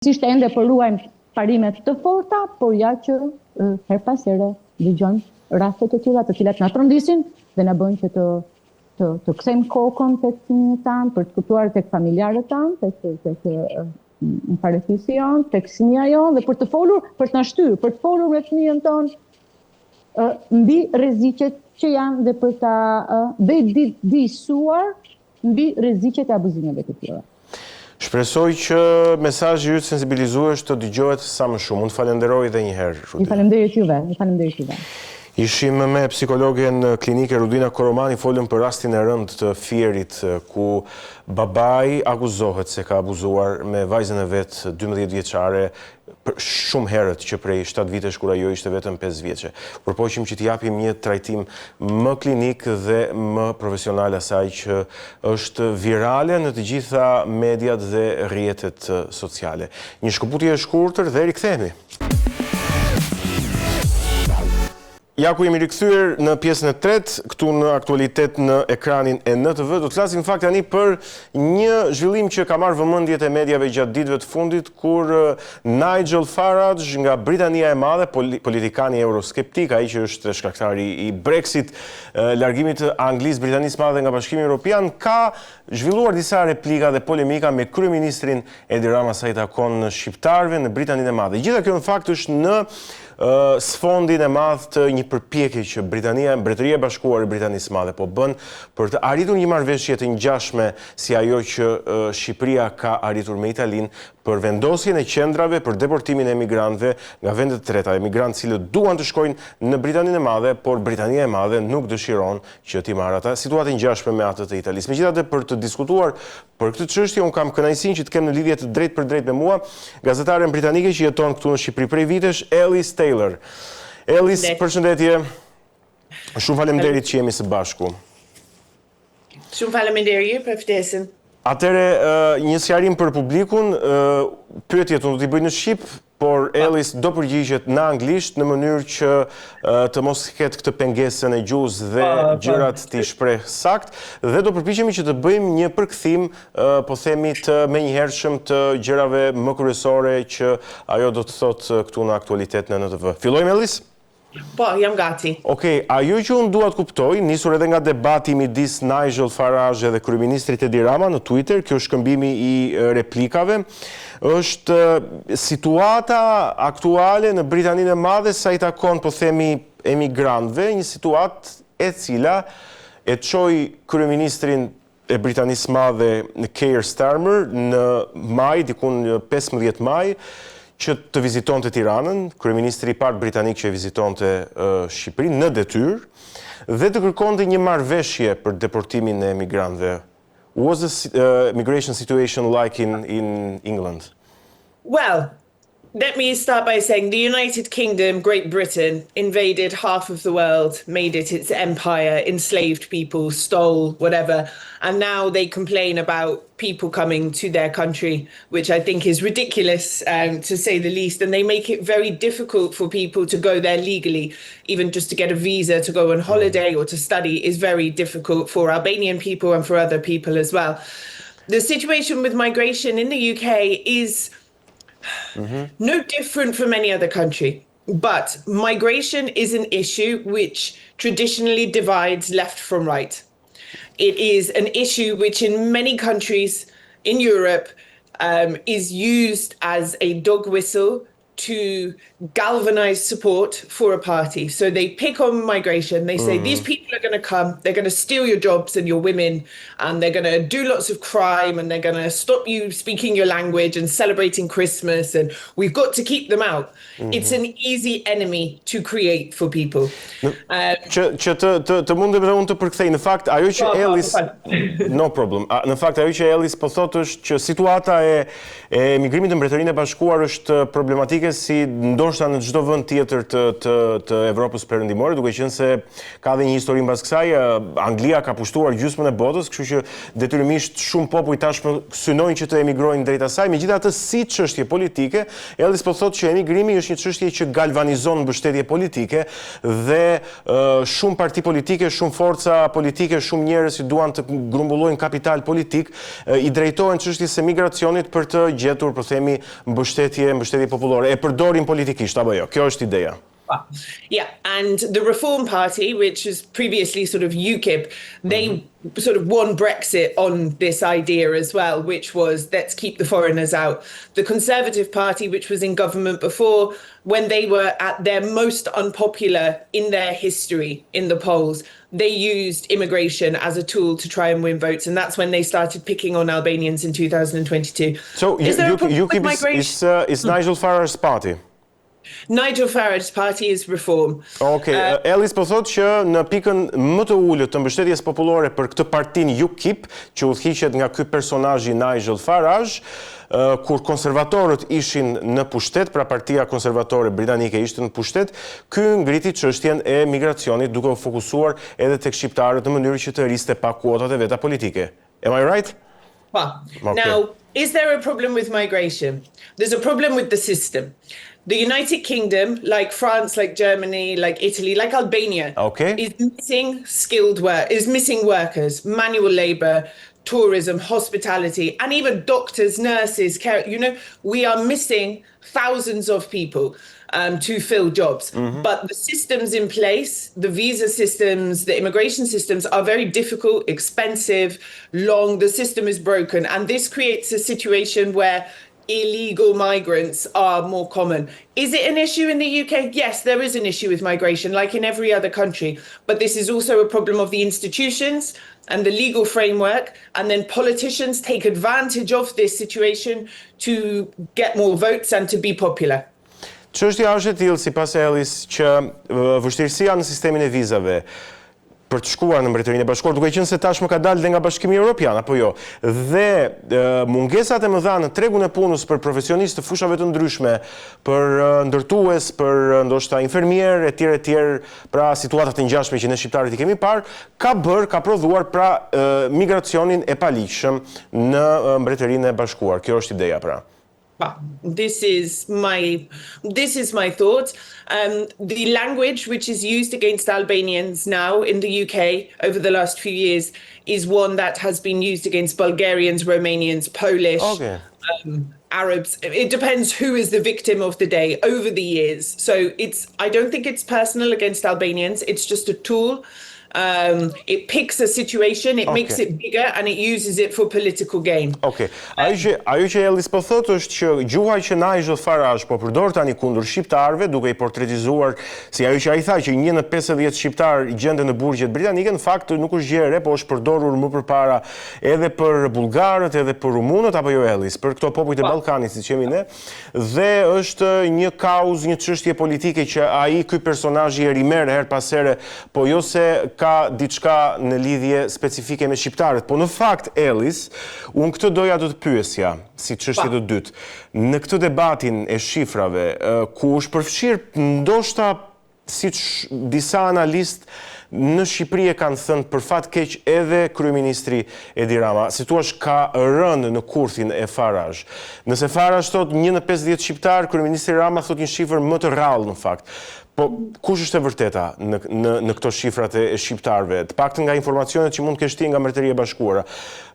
Sishtë ende përruajmë parimet të forta, por ja që her pas here dëgjojmë raste të tilla të cilat na trondisin dhe na bëjnë që të kthejmë kokën tek fëmijët tanë, për të kuptuar tek familjarët tanë, tek në parëthisi jonë, tek fëmia jonë dhe për të folur, për të na shtyrë, për të folur me fëmijën tonë mbi rreziqet që janë dhe për ta disuar mbi rreziqet e abuzimeve të tilla. Shpresoj që mesazhi yt sensibilizues të dëgjohet sa më shumë. Unë falenderoj edhe një herë. Ju falenderoj juve. Ishim me psikologen klinike Rudina Koromani, folëm për rastin e rënd të Fierit, ku babai akuzohet se ka abuzuar me vajzën e vet 12 vjeçare shumë herët që prej 7 vitesh kur ajo ishte vetëm 5 vjeçe. Përpoqim që t'i japim një trajtim më klinik dhe më profesional asaj që është virale në të gjitha mediat dhe rrjetet sociale. Një shkëputje e shkurtër dhe rikthehemi. Ja ku jemi rikthyer në pjesën e tretë, këtu në aktualitet në ekranin e NTV, do të flasim në fakt tani për një zhvillim që ka marrë vëmendjet e mediave gjatë ditëve të fundit, kur Nigel Farage nga Britania e Madhe, politikani euroskeptik, ai që është shkaktari i Brexit, largimit të Anglisë, Britanisë Madhe nga Bashkimi Evropian, ka zhvilluar disa replika dhe polemika me kryeministrin Edi Rama sa i takon shqiptarëve në Britaninë e Madhe. Gjitha kjo në fakt është në sfondin e madh të një përpjekje që Mbretëria e Bashkuar e Britanisë Madhe po bën për të arritur një marrëveshje të ngjashme si ajo që Shqipëria ka arritur me Italinë për vendosjen e qendrave për deportimin e emigrantëve nga vendet të treta, emigrantë cilët duan të shkojnë në Britaninë e Madhe, por Britania e Madhe nuk dëshiron që t'i marrë ata. Situatë ngjashme me atë të Italisë. Megjithatë, për të diskutuar për këtë çështje, unë kam kënaqësinë që të kem në lidhje të drejtë për drejtë me mua gazetaren britanike që jeton këtu në Shqipëri prej vitesh, Alice Taylor. Alice, përshëndetje. Shumë faleminderit që jemi së bashku. Shumë faleminderit për ftesën. Atëre, një sqarim për publikun, pyetjet unë do t'i bëj në shqip, por Alice do përgjigjet në anglisht në mënyrë që të mos ketë këtë pengesën e gjuhës dhe gjërat t'i shpreh sakt, dhe do përpiqemi që të bëjmë një përkthim, po themi të menjëhershëm të gjërave më kryesore që ajo do të thotë këtu në aktualitet në NTV. Fillojmë, Alice? Po, jam gati. Okej, ajo që unë dua të kuptoj, nisur edhe nga debati midis Nigel Farage dhe kryeministrit Edi Rama në Twitter, kjo shkëmbimi i replikave, është situata aktuale në Britaninë e Madhe sa i takon, po themi, emigrantëve, një situatë e cila e çoi kryeministrin e Britanisë Madhe Keir Starmer në maj, dikun 15 maj, që të vizitonte Tiranën, kryeministri i parë britanik që vizitonte Shqipërinë në detyrë, dhe të kërkonte një marrëveshje për deportimin e emigrantëve. Was the migration situation like in England? Well, let me start by saying the United Kingdom, Great Britain, invaded half of the world, made it its empire, enslaved people, stole whatever, and now they complain about people coming to their country, which I think is ridiculous, to say the least, and they make it very difficult for people to go there legally. Even just to get a visa to go on holiday or to study is very difficult for Albanian people and for other people as well. The situation with migration in the UK is no different from any other country, but migration is an issue which traditionally divides left from right. It is an issue which in many countries in Europe is used as a dog whistle to galvanize support for a party. So they pick on migration. They say, these people are going to come, they're going to steal your jobs and your women, and they're going to do lots of crime, and they're going to stop you speaking your language and celebrating Christmas, and we've got to keep them out. It's an easy enemy to create for people. Që të mundem dhe unë të përkthej, në fakt, ajo që Alice... No problem. Në fakt, ajo që Alice po thotë është që situata e emigrimit në Mbretërinë e Bashkuar është problematike politike si ndoshta në çdo vend tjetër të Evropës perëndimore, duke qenë se ka dhe një histori mbas kësaj. Anglia ka pushtuar gjysmën e botës, kështu që detyrimisht shumë popull tashmë synojnë që të emigrojnë drejt asaj. Megjithatë, si çështje politike, Ellis po thotë që emigrimi është një çështje që galvanizon mbështetje politike dhe shumë parti politike, shumë forca politike, shumë njerëz që duan të grumbullojnë kapital politik i drejtohen çështjes së migracionit për të gjetur, po themi, mbështetje popullore. E përdorin politikisht apo jo? Kjo është ideja. Yeah, and the Reform Party, which was previously sort of UKIP, they sort of won Brexit on this idea as well, which was let's keep the foreigners out. The Conservative Party, which was in government before, when they were at their most unpopular in their history in the polls, they used immigration as a tool to try and win votes, and that's when they started picking on Albanians in 2022. So UKIP is Nigel Farage's party? Nigel Farage's party is Reform. Okay. Ellis po thotë që në pikën më të ulët të mbështetjes popullore për këtë partinë UKIP, që udhëhiqet nga ky personazhi Nigel Farage, kur konservatorët ishin në pushtet, pra partia konservatore britanike ishte në pushtet, ky ngriti çështjen e migracionit duke u fokusuar edhe tek shqiptarët në mënyrë që të rriste pa kuotat e veta politike. Am I right? Well, Okay. Now, is there a problem with migration? There's a problem with the system. The United Kingdom, like France, like Germany, like Italy, like Albania, is missing is missing workers, manual labor, tourism, hospitality, and even doctors, nurses, care. We are missing thousands of people to fill jobs. But the systems in place, the visa systems, the immigration systems are very difficult, expensive, long. The system is broken. And this creates a situation where illegal migrants are more common. Is it an issue in the UK? Yes, there is an issue with migration, like in every other country. But this is also a problem of the institutions and the legal framework. And then politicians take advantage of this situation to get more votes and to be popular. Çështja është e tillë, sipas Ellis, që vështirësia në sistemin e vizave për të shkuar në Mbretërinë e Bashkuar, duke qenë se tashmë ka dalë dhe nga Bashkimi Evropian, apo jo, dhe mungesat e mëdha në tregun e punës për profesionistë të fushave të ndryshme, për ndërtues, për ndoshta infermier, etj, pra situatat e ngjashme që ne shqiptarët i kemi parë, ka prodhuar pra migracionin e paligjshëm në Mbretërinë e Bashkuar. Kjo është ideja pra. This is my thought. The language which is used against Albanians now in the UK over the last few years is one that has been used against Bulgarians, Romanians, Polish, Arabs. It depends who is the victim of the day over the years. So I don't think it's personal against Albanians. It's just a tool. It picks a situation, it makes it bigger, and it uses it for political gain. Ajo që Ellis po thotë është që gjuha që Nigel Farage po përdor tani kundër shqiptarëve, duke i portretizuar si ajo që ai tha që 1 në 50 shqiptar gjenden në burgjet britanike, në fakt nuk është gjë e re, po është përdorur më përpara edhe për bullgarët, edhe për rumunët, apo jo Ellis, për këto popujt e Ballkanit, siç jemi ne, dhe është një kauzë, një çështje politike që ai ky personazh i rimerë her pas here, po jo se ka diçka në lidhje specifike me shqiptarët. Po në fakt, Ellis, unë këtë doja do të pyesja, si çështje të dytë, në këtë debatin e shifrave, ku është përfshirë ndoshta, siç disa analistë në Shqipëri e kanë thënë për fat keq edhe kryeministri Edi Rama, si thua ka rënë në kurthin e Farage. Nëse Farage thot 1 në 50 shqiptar, kryeministri Rama thot një shifër më të rrallë në fakt. Po kush është e vërteta në këto shifrat e shqiptarëve? Të paktën nga informacionet që mund të kesh ti nga Mbretëria e Bashkuara.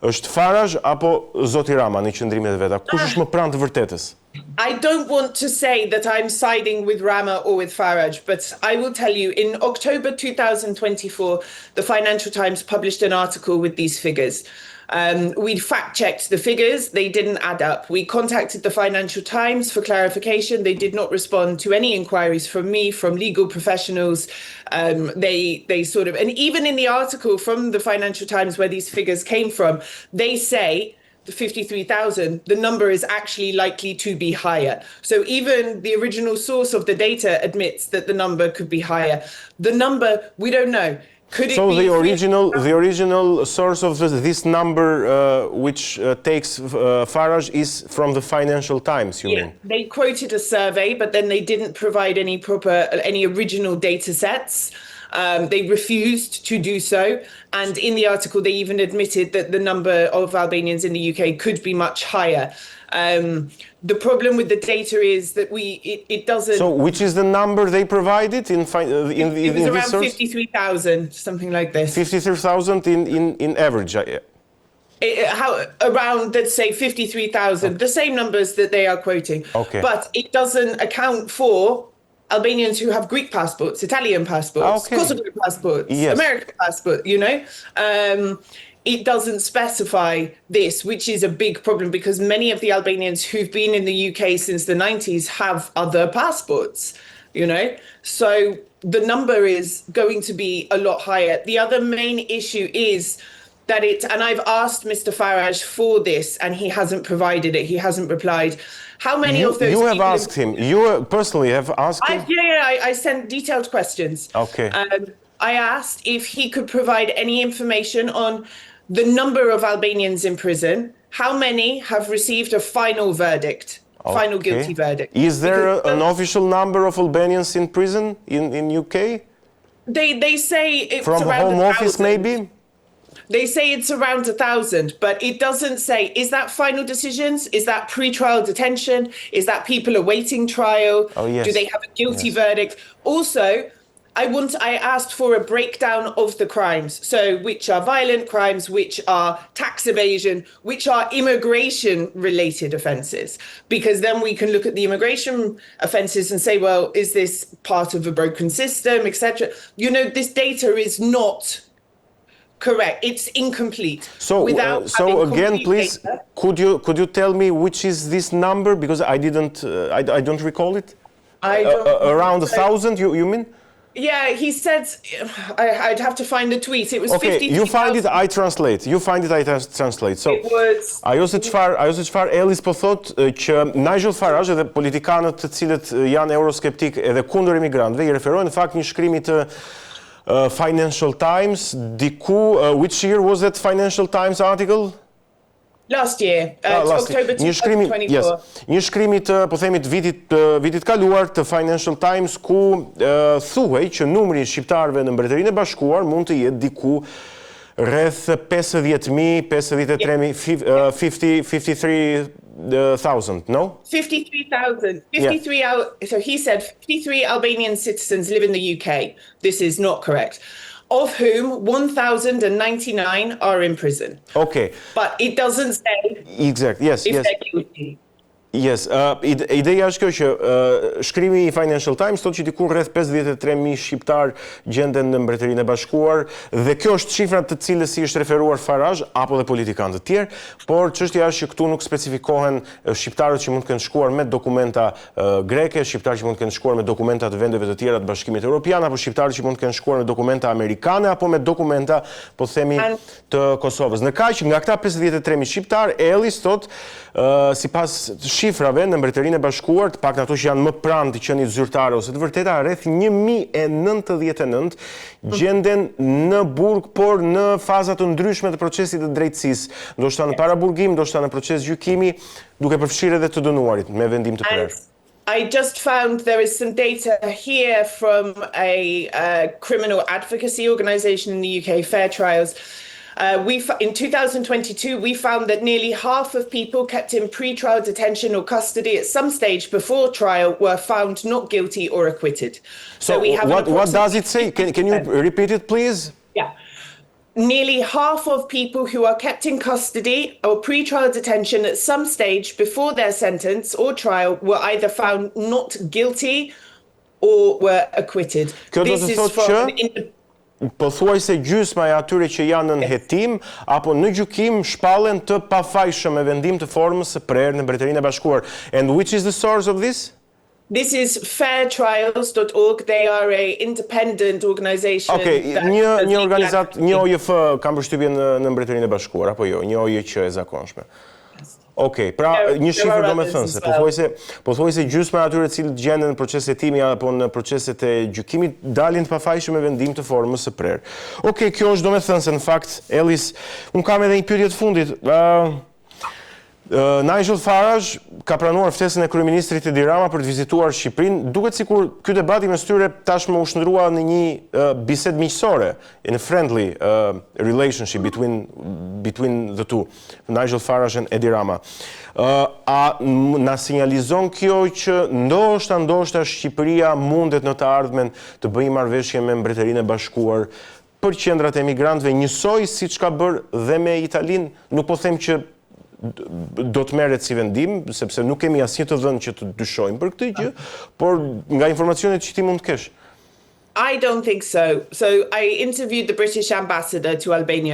Është Farage apo zoti Rama në qëndrimet e veta? Kush është më pranë të vërtetës? I don't want to say that I'm siding with Rama or with Farage, but I will tell you, in October 2024, the Financial Times published an article with these figures. We fact-checked the figures, they didn't add up. We contacted the Financial Times for clarification. They did not respond to any inquiries from me, from legal professionals. They sort of, and even in the article from the Financial Times where these figures came from, they say the 53,000, the number is actually likely to be higher. So even the original source of the data admits that the number could be higher. The number, we don't know. Could it So be the original source of this number, which takes Farage, is from the Financial Times, you mean? They quoted a survey, but then they didn't provide any original data sets. They refused to do so. And in the article, they even admitted that the number of Albanians in the UK could be much higher. The problem with the data is that it doesn't... So which is the number they provided in it was this around source? 53,000, something like this. 53,000 in average. Around, let's say, 53,000, the same numbers that they are quoting. Okay. But it doesn't account for Albanians who have Greek passports, Italian passports, Okay. Kosovo passports, Yes. American passport, you know? It doesn't specify this, which is a big problem because many of the Albanians who've been in the UK since the 90s have other passports, you know? So the number is going to be a lot higher. The other main issue is that and I've asked Mr. Farage for this and he hasn't provided it, he hasn't replied. How many of those You have people asked him. You personally have asked him? I sent detailed questions. Okay. I asked if he could provide any information on the number of Albanians in prison, how many have received a final verdict, final Okay. guilty verdict. Is there Because an official number of Albanians in prison in UK? they say it's From around Home Office 1,000. maybe? They say it's around 1,000, but it doesn't say, is that final decisions? Is that pre-trial detention? Is that people awaiting trial? Oh, yes. Do they have a guilty verdict? Also, I asked for a breakdown of the crimes. So which are violent crimes, which are tax evasion, which are immigration related offences. Because then we can look at the immigration offences and say, well, is this part of a broken system, etc. You know, this data is not correct. It's incomplete. So, Without so having again, complete please, data. could you tell me which is this number because I didn't, I don't recall it. I don't Around 1,000, you mean? Yeah, he said, I'd have to find the tweet. It was Okay, 53,000. you find it, I translate. You find it, I translate. So, It was... ajo se çfarë Ellis po thot që Nigel Farage dhe politikanët të cilët janë euroskeptik edhe kundër imigrantëve i referojnë në fakt një shkrimi të Financial Times diku, which year was that Financial Times article? Last year, Last year. October Një shkrimi, 2024. yes, një shkrimi të, po themi, të vitit kaluar të Financial Times ku thuhej që numri i shqiptarëve në Mbretërinë e Bashkuar mund të jetë diku rreth 50,000, 53,000, 53,000, no? 53,000. 53 so he said 53 Albanian citizens live in the UK. This is not correct. Of whom 1,099 are in prison. Okay. But it doesn't say Exact. Yes, if yes. they're guilty. Yes, ideja është kjo që shkrimi i Financial Times thotë që diku rreth 53,000 shqiptar gjenden në Mbretërinë e Bashkuar dhe kjo është shifra të cilës si është referuar Farage apo dhe politikanë të tjerë, por çështja është që këtu nuk specifikohen shqiptarët që mund të kenë shkuar me dokumenta greke, shqiptarët që mund të kenë shkuar me dokumenta të vendeve të tjera të Bashkimit Evropian apo shqiptarët që mund të kenë shkuar me dokumenta amerikane apo me dokumenta, po themi, të Kosovës. Në kaq nga këta 53,000 shqiptar, Ellis thotë sipas shifrave në Mbretërinë e Bashkuar, të paktën ato që janë më pranë të qenies zyrtare ose të vërteta, rreth 1.099 gjenden në burg, por në faza të ndryshme të procesit të drejtësisë, ndoshta në paraburgim, ndoshta në proces gjykimi, duke përfshirë edhe të dënuarit me vendim të prerë. I just found there is some data here from a criminal advocacy organisation in the UK, Fair Trials. In 2022, we found that nearly half of people kept in pre-trial detention or custody at some stage before trial were found not guilty or acquitted. So we have what does it say? Can you repeat it, please? Yeah. Nearly half of people who are kept in custody or pre-trial detention at some stage before their sentence or trial were either found not guilty or were acquitted. Kjo do të thotë që pothuajse gjysma e atyre që janë në hetim apo në gjykim shpallen të pafajshëm me vendim të formës së prerë në Mbretërinë e Bashkuar. And which is the source of this? This is fairtrials.org. They are a independent organization. Okay, një organizat, një OJF ka përshtypjen në Mbretërinë e Bashkuar apo jo, një OJQ e zakonshme. Okej, pra një shifër do me thënë se po thuaj se gjysma atyre cilët gjenden në proceset timi apo në proceset e gjykimit dalin të pafajshëm me vendim të formës së prerë. Okej, kjo është do me thënë se në fakt, Ellis, unë kam edhe një pyetje të fundit. Nigel Farage ka pranuar ftesën e kryeministrit Edi Rama për të vizituar Shqipërinë. Duket sikur ky debati mes tyre tashmë u shndrua në një bisedë miqësore, in a friendly relationship between the two, Nigel Farage and Edi Rama. A na sinjalizon kjo që ndoshta Shqipëria mundet në të ardhmen të bëjë marrëveshje me Mbretërinë e Bashkuar për qendrat e emigrantëve, njësoj siç ka bërë dhe me Italinë? Nuk po them që do të merret si vendim, sepse nuk kemi asnjë të dhënë që të dyshojmë për këtë gjë, por nga informacionet që ti mund të kesh. I don't think so. So I interviewed the British ambassador to Albania